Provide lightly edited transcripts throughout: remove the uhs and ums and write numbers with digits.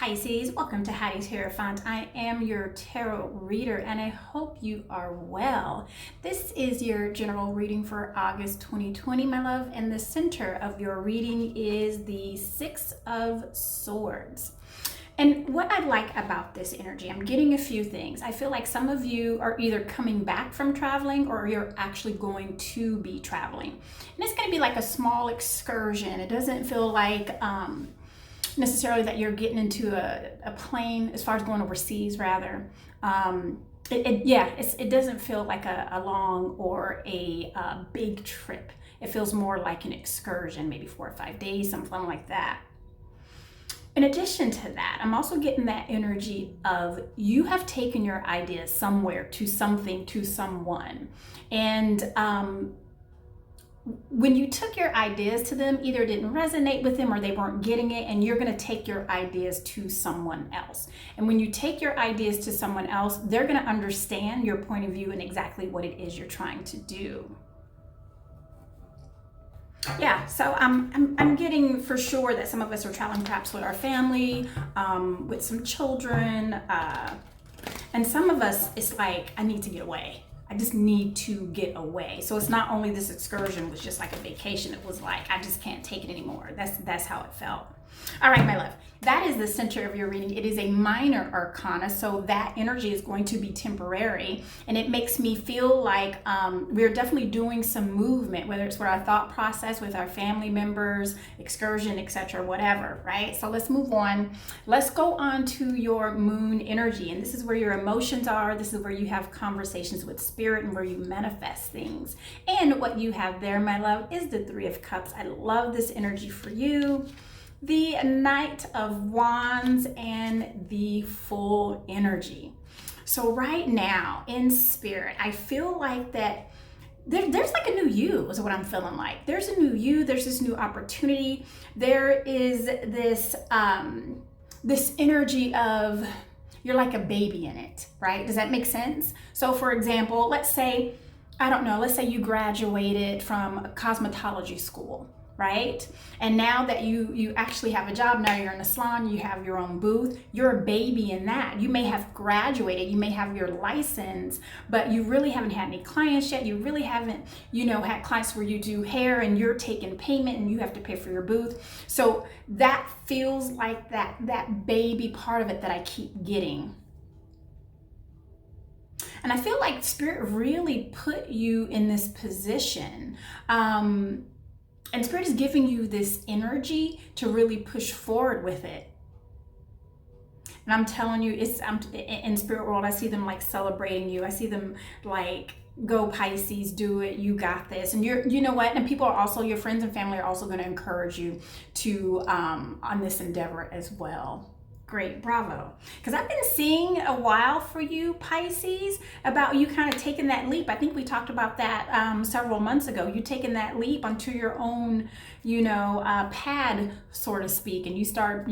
Pisces, welcome to Hattie's Hierophant. I am your tarot reader and I hope you are well. This is your general reading for August 2020, my love, and the center of your reading is the Six of Swords. And what I like about this energy, I'm getting a few things. I feel like some of you are either coming back from traveling or you're actually going to be traveling. And it's going to be like a small excursion. It doesn't feel like necessarily that you're getting into a plane as far as going overseas rather. It doesn't feel like a long or a big trip. It feels more like an excursion, maybe 4 or 5 days, something like that. In addition to that, I'm also getting that energy of you have taken your ideas somewhere, to something, to someone. And when you took your ideas to them, either it didn't resonate with them or they weren't getting it, and you're going to take your ideas to someone else. And when you take your ideas to someone else, they're going to understand your point of view and exactly what it is you're trying to do. Yeah, so I'm getting for sure that some of us are traveling perhaps with our family, with some children, and some of us, it's like, I need to get away. I just need to get away. So it's not only this excursion was just like a vacation. It was like, I just can't take it anymore. That's how it felt. All right, my love, that is the center of your reading. It is a minor arcana, so that energy is going to be temporary, and it makes me feel like we're definitely doing some movement, whether it's with our thought process, with our family members, excursion, etc., whatever, right? So let's move on. Let's go on to your moon energy, and this is where your emotions are. This is where you have conversations with spirit and where you manifest things. And what you have there, my love, is the Three of Cups. I love this energy for you. The Knight of Wands and the Full energy. So right now in spirit, I feel like that there's like a new you is what I'm feeling like. There's a new you, there's this new opportunity. There is this this energy of you're like a baby in it, right? Does that make sense? So for example, let's say, I don't know, let's say you graduated from a cosmetology school, right? And now that you actually have a job, now you're in a salon, you have your own booth, you're a baby in that. You may have graduated, you may have your license, but you really haven't had any clients yet. You really haven't, had clients where you do hair and you're taking payment and you have to pay for your booth. So that feels like that baby part of it that I keep getting. And I feel like Spirit really put you in this position. And Spirit is giving you this energy to really push forward with it. And I'm telling you, in spirit world, I see them like celebrating you. I see them like, go Pisces, do it, you got this. And you know what? And people are also, your friends and family are also going to encourage you to, on this endeavor as well. Great, bravo. Because I've been seeing a while for you, Pisces, about you kind of taking that leap. I think we talked about that several months ago. You taking that leap onto your own, pad, so to speak, and you start,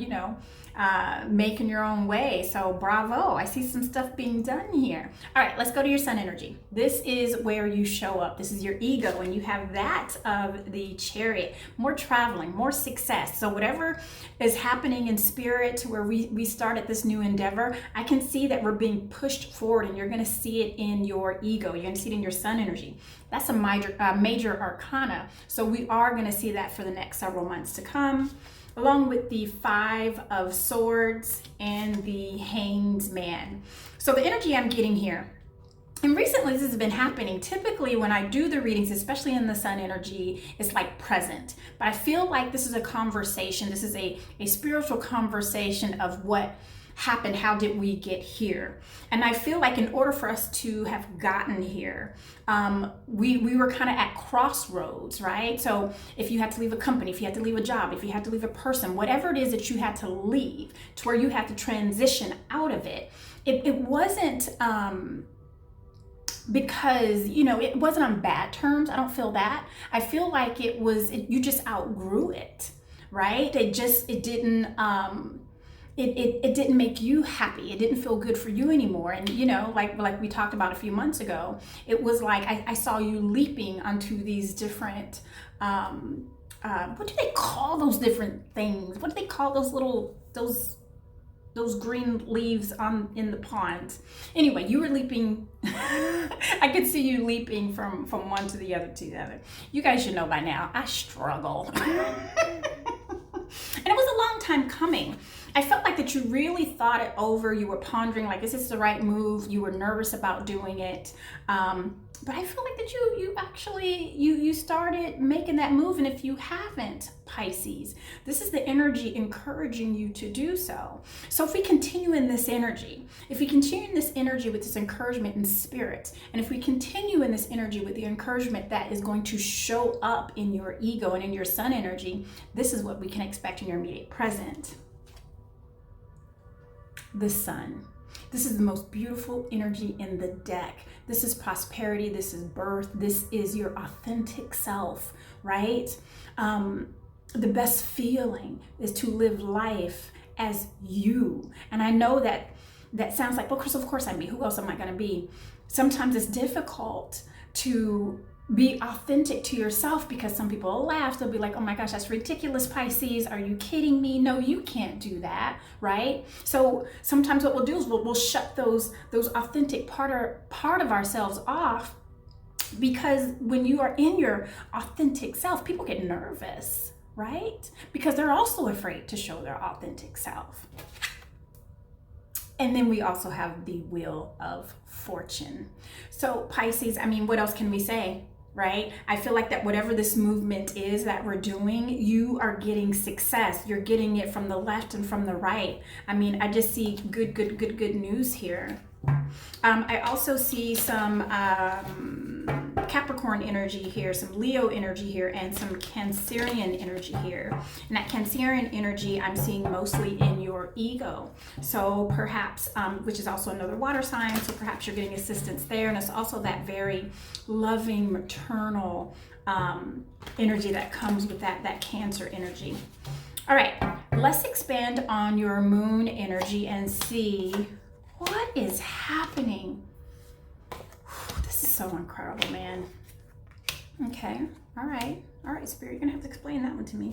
making your own way. So bravo. I see some stuff being done here. All right, let's go to your sun energy. This is where you show up. This is your ego, and you have that of the Chariot. More traveling, more success. So whatever is happening in spirit to where we start at this new endeavor, I can see that we're being pushed forward, and you're going to see it in your ego. You're going to see it in your sun energy. That's a major arcana. So we are going to see that for the next several months to come, along with the Five of Swords and the Hanged Man. So the energy I'm getting here, and recently this has been happening, typically when I do the readings, especially in the sun energy, it's like present. But I feel like this is a conversation, this is a spiritual conversation of what happened, how did we get here? And I feel like in order for us to have gotten here, we were kind of at crossroads, right? So if you had to leave a company, if you had to leave a job, if you had to leave a person, whatever it is that you had to leave, to where you had to transition out of it, it wasn't because, it wasn't on bad terms. I don't feel that. I feel like you just outgrew it, right? It didn't, it didn't make you happy. It didn't feel good for you anymore. And like we talked about a few months ago, it was like I saw you leaping onto these different what do they call those different things? What do they call those those green leaves in the pond. Anyway, you were leaping. I could see you leaping from one to the other. You guys should know by now, I struggle. And it was a long time coming. I felt like that you really thought it over. You were pondering, like, is this the right move? You were nervous about doing it. But I feel like that you actually, you started making that move. And if you haven't, Pisces, this is the energy encouraging you to do so. So if we continue in this energy, with this encouragement in spirit, and if we continue in this energy with the encouragement that is going to show up in your ego and in your sun energy, this is what we can expect in your immediate present. The sun. This is the most beautiful energy in the deck. This is prosperity. This is birth. This is your authentic self, right? The best feeling is to live life as you. And I know that sounds like, well, of course I'm me. Who else am I going to be? Sometimes it's difficult to be authentic to yourself because some people will laugh. They'll be like, oh my gosh, that's ridiculous, Pisces. Are you kidding me? No, you can't do that, right? So sometimes what we'll do is we'll shut those authentic part of ourselves off, because when you are in your authentic self, people get nervous, right? Because they're also afraid to show their authentic self. And then we also have the Wheel of Fortune. So Pisces, I mean, what else can we say? Right? I feel like that whatever this movement is that we're doing, you are getting success. You're getting it from the left and from the right. I mean, I just see good news here. I also see some Capricorn energy here, some Leo energy here, and some Cancerian energy here. And that Cancerian energy I'm seeing mostly in your ego. So perhaps, which is also another water sign, so perhaps you're getting assistance there. And it's also that very loving, maternal energy that comes with that Cancer energy. All right, let's expand on your moon energy and see what is happening. This is so incredible, man. Okay, all right, Spirit, you're gonna have to explain that one to me.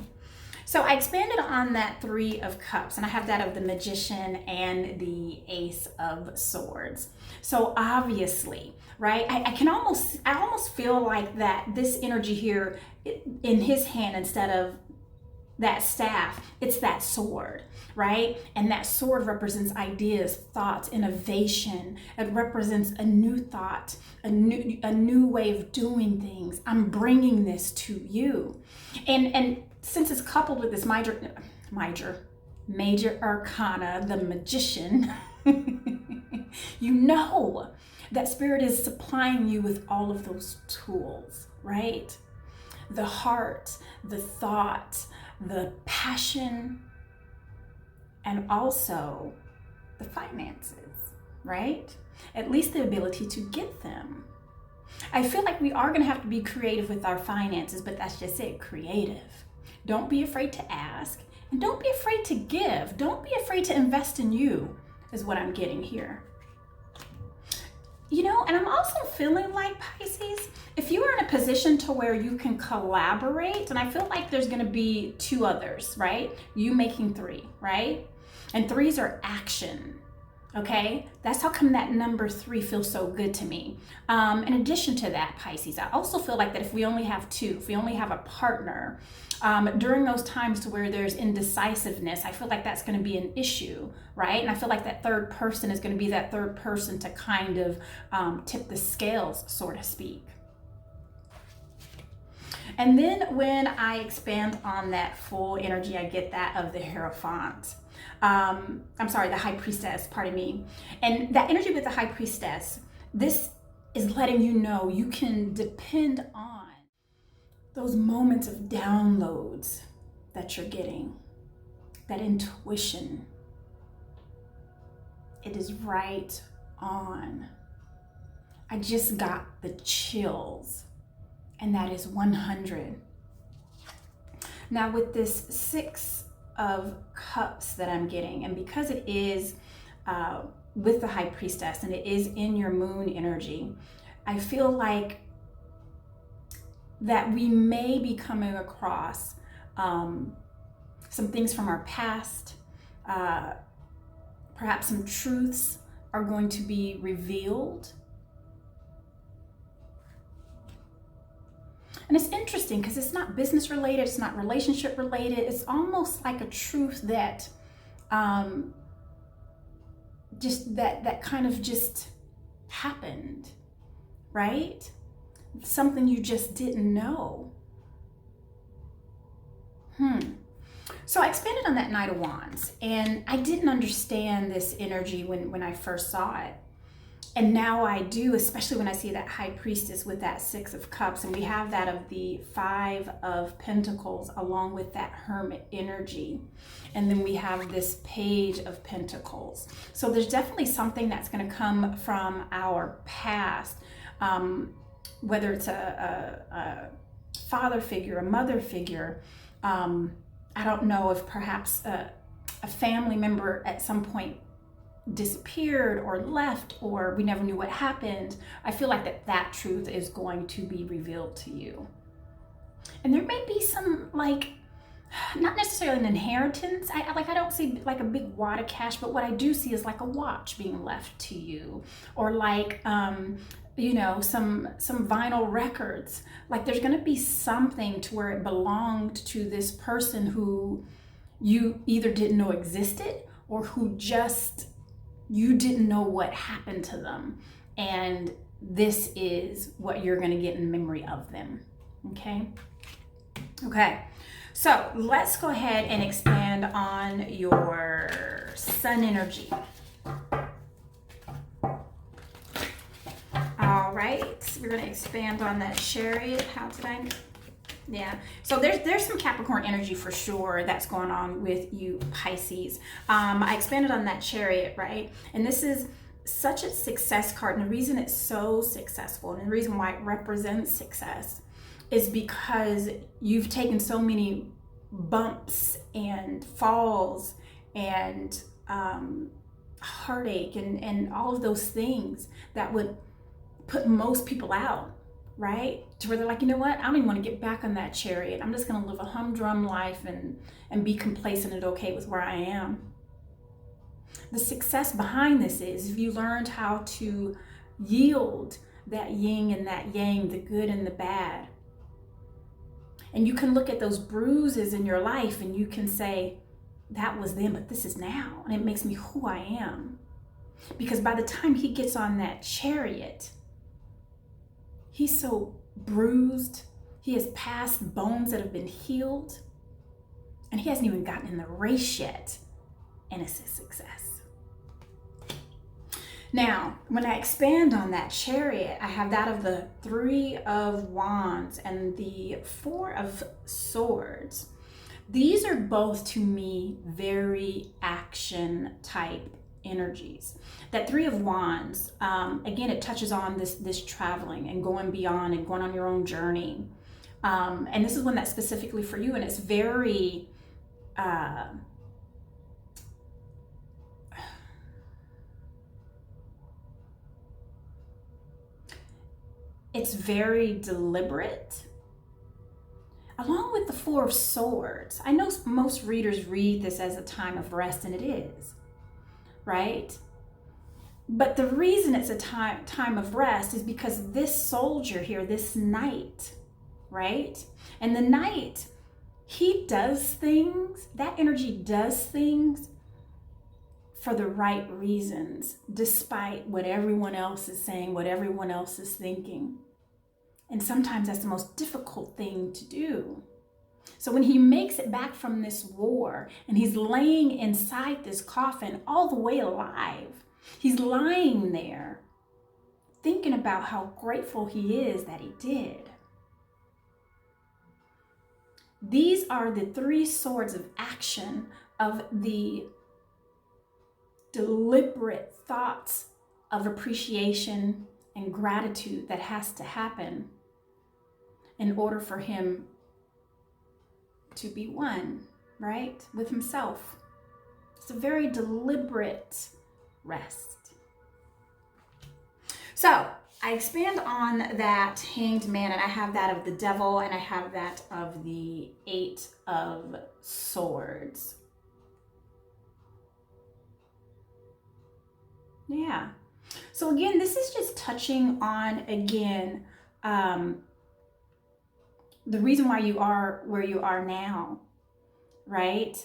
So I expanded on that Three of Cups, and I have that of the Magician and the Ace of Swords. So obviously, right, I almost feel like that this energy here in his hand, instead of that staff, it's that sword, right? And that sword represents ideas, thoughts, innovation. It represents a new thought, a new way of doing things. I'm bringing this to you. And since it's coupled with this major arcana, the Magician, you know that Spirit is supplying you with all of those tools, right? The heart, the thought, the passion, and also the finances, right? At least the ability to get them. I feel like we are going to have to be creative with our finances, but that's just it, creative. Don't be afraid to ask, and don't be afraid to give. Don't be afraid to invest in you, is what I'm getting here. You know, and I'm also feeling like, Pisces, if you are in a position to where you can collaborate, and I feel like there's going to be two others, right? You making three, right? And threes are action, okay? That's how come that number 3 feels so good to me. In addition to that, Pisces, I also feel like that if we only have two, if we only have a partner, during those times to where there's indecisiveness, I feel like that's going to be an issue, right? And I feel like that third person is going to be that third person to kind of tip the scales, so to speak. And then when I expand on that full energy, I get that of the Hierophant. The High Priestess, pardon me. And that energy with the High Priestess, this is letting you know you can depend on those moments of downloads that you're getting, that intuition. It is right on. I just got the chills, and that is 100. Now with this 6 of Cups that I'm getting, and because it is with the High Priestess and it is in your moon energy, I feel like that we may be coming across some things from our past, Perhaps some truths are going to be revealed. And it's interesting because it's not business related, it's not relationship related. It's almost like a truth that just that kind of just happened, right? Something you just didn't know. So I expanded on that Knight of Wands, and I didn't understand this energy when I first saw it. And now I do, especially when I see that High Priestess with that Six of Cups, and we have that of the Five of Pentacles along with that Hermit energy. And then we have this Page of Pentacles. So there's definitely something that's going to come from our past, whether it's a father figure, a mother figure. I don't know if perhaps a family member at some point disappeared or left, or we never knew what happened. I feel like that truth is going to be revealed to you. And there may be some, like, not necessarily an inheritance. I don't see like a big wad of cash, but what I do see is like a watch being left to you, or like you know, some vinyl records. Like there's going to be something to where it belonged to this person who you either didn't know existed, or who just you didn't know what happened to them, and this is what you're going to get in memory of them. Okay, so let's go ahead and expand on your sun energy. All right, we're going to expand on that Chariot. How did I? Yeah, so there's some Capricorn energy for sure that's going on with you, Pisces. I expanded on that Chariot, right? And this is such a success card. And the reason it's so successful, and the reason why it represents success, is because you've taken so many bumps and falls and heartache and all of those things that would put most people out, right? To where they're like, you know what? I don't even want to get back on that Chariot. I'm just going to live a humdrum life and be complacent and okay with where I am. The success behind this is if you learned how to yield that yin and that yang, the good and the bad. And you can look at those bruises in your life and you can say, that was then, but this is now. And it makes me who I am. Because by the time he gets on that Chariot, he's so bruised. He has past bones that have been healed. And he hasn't even gotten in the race yet. And it's a success. Now, when I expand on that Chariot, I have that of the Three of Wands and the Four of Swords. These are both, to me, very action type energies. That Three of Wands, again, it touches on this traveling and going beyond and going on your own journey. And this is one that's specifically for you, and it's very it's very deliberate. Along with the Four of Swords, I know most readers read this as a time of rest, and it is, right? But the reason it's a time of rest is because this soldier here, this knight, right? And the knight, he does things, that energy does things for the right reasons, despite what everyone else is saying, what everyone else is thinking. And sometimes that's the most difficult thing to do. So when he makes it back from this war and he's laying inside this coffin all the way alive, he's lying there thinking about how grateful he is that he did. These are the three swords of action, of the deliberate thoughts of appreciation and gratitude that has to happen in order for him to be one, right, with himself. It's a very deliberate rest. So I expand on that Hanged Man, and I have that of the Devil, and I have that of the Eight of Swords. Yeah. So again, this is just touching on, again, the reason why you are where you are now, right?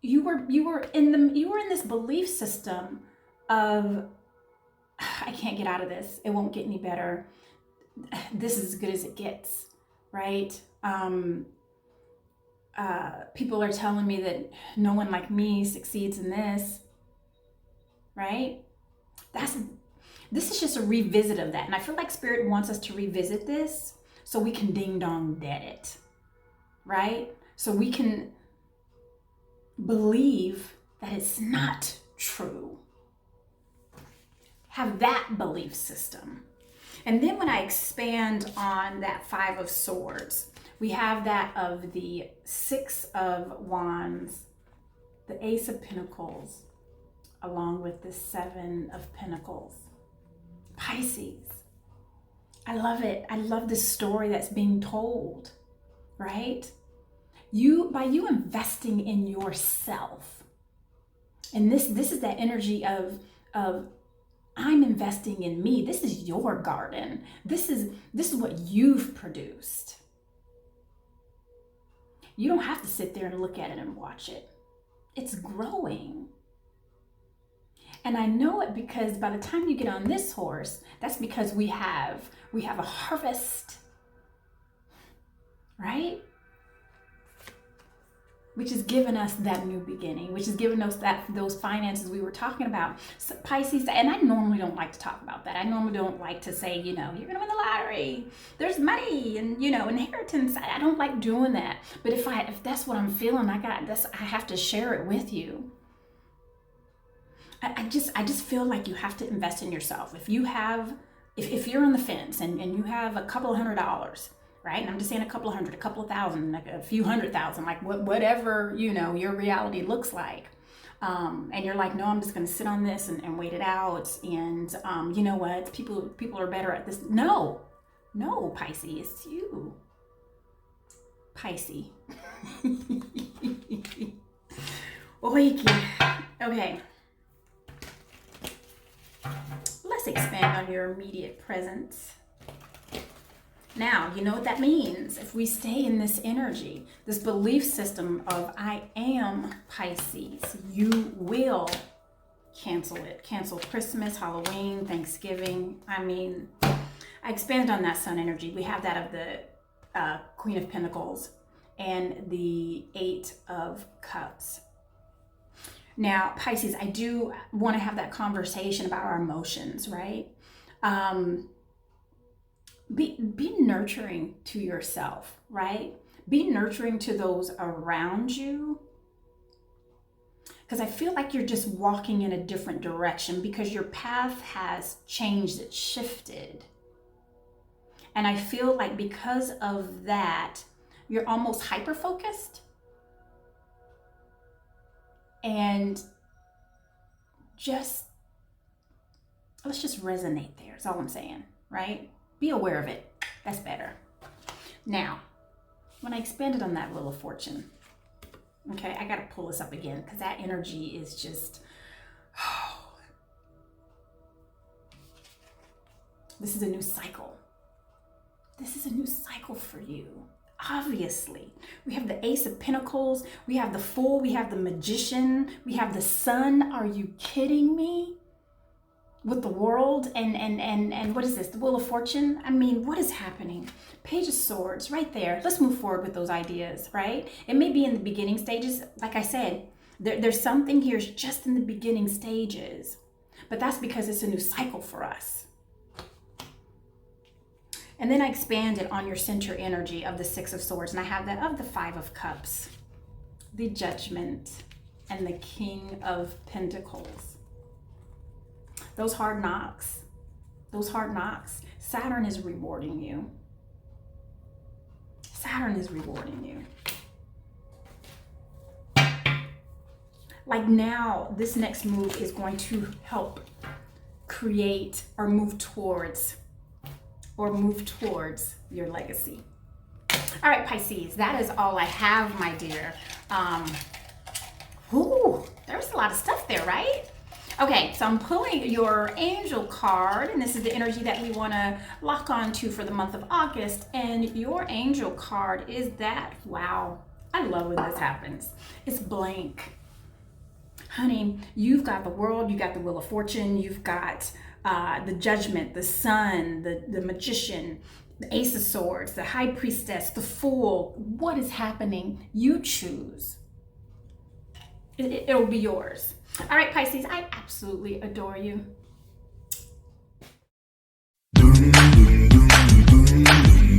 You were in this belief system of, I can't get out of this. It won't get any better. This is as good as it gets, right? People are telling me that no one like me succeeds in this, right? This is just a revisit of that. And I feel like Spirit wants us to revisit this so we can ding dong dead it, right? So we can believe that it's not true. Have that belief system. And then when I expand on that Five of Swords, we have that of the Six of Wands, the Ace of Pentacles, along with the Seven of Pentacles. Pisces. I love it. I love the story that's being told, right? By you investing in yourself. And this is that energy of I'm investing in me. This is your garden. This is what you've produced. You don't have to sit there and look at it and watch it. It's growing. And I know it because by the time you get on this horse, that's because we have a harvest, right? Which has given us that new beginning, which has given us those finances we were talking about. So Pisces, and I normally don't like to talk about that. I normally don't like to say, you're gonna win the lottery, there's money, and inheritance. I don't like doing that. But if that's what I'm feeling, I have to share it with you. I just feel like you have to invest in yourself. If you're on the fence and you have a couple of $100, right? And I'm just saying a couple of hundred, a couple of thousand, like a few 100,000, like whatever, your reality looks like. And you're like, no, I'm just going to sit on this and wait it out. And you know what? People are better at this. No, Pisces, it's you. Pisces. Okay. Let's expand on your immediate presence. Now, you know what that means. If we stay in this energy, this belief system of I am Pisces, you will cancel it. Cancel Christmas, Halloween, Thanksgiving. I expanded on that sun energy. We have that of the Queen of Pentacles and the Eight of Cups. Now, Pisces, I do want to have that conversation about our emotions, right? Be nurturing to yourself, right? Be nurturing to those around you. Because I feel like you're just walking in a different direction because your path has changed, it's shifted. And I feel like because of that, you're almost hyper-focused. And let's just resonate there. That's all I'm saying, right? Be aware of it. That's better. Now, when I expanded on that Wheel of Fortune, okay, I got to pull this up again because that energy is just, this is a new cycle. This is a new cycle for you. Obviously, we have the Ace of Pentacles, we have the Fool, we have the Magician, we have the Sun. Are you kidding me? With the World and what is this? The Wheel of Fortune? What is happening? Page of Swords, right there. Let's move forward with those ideas, right? It may be in the beginning stages. Like I said, there's something here just in the beginning stages, but that's because it's a new cycle for us. And then I expanded on your center energy of the Six of Swords, and I have that of the Five of Cups, the Judgment, and the King of Pentacles. Those hard knocks. Saturn is rewarding you. Like now, this next move is going to help create or move towards your legacy. All right, Pisces, that is all I have, my dear. There's a lot of stuff there, right? Okay, so I'm pulling your angel card, and this is the energy that we want to lock on to for the month of August. And your angel card is that, wow, I love when this happens. It's blank. Honey, you've got the world, you got the wheel of fortune, you've got the judgment, the sun, the magician, the ace of swords, the high priestess, the fool. What is happening? You choose. It'll be yours. All right, Pisces, I absolutely adore you.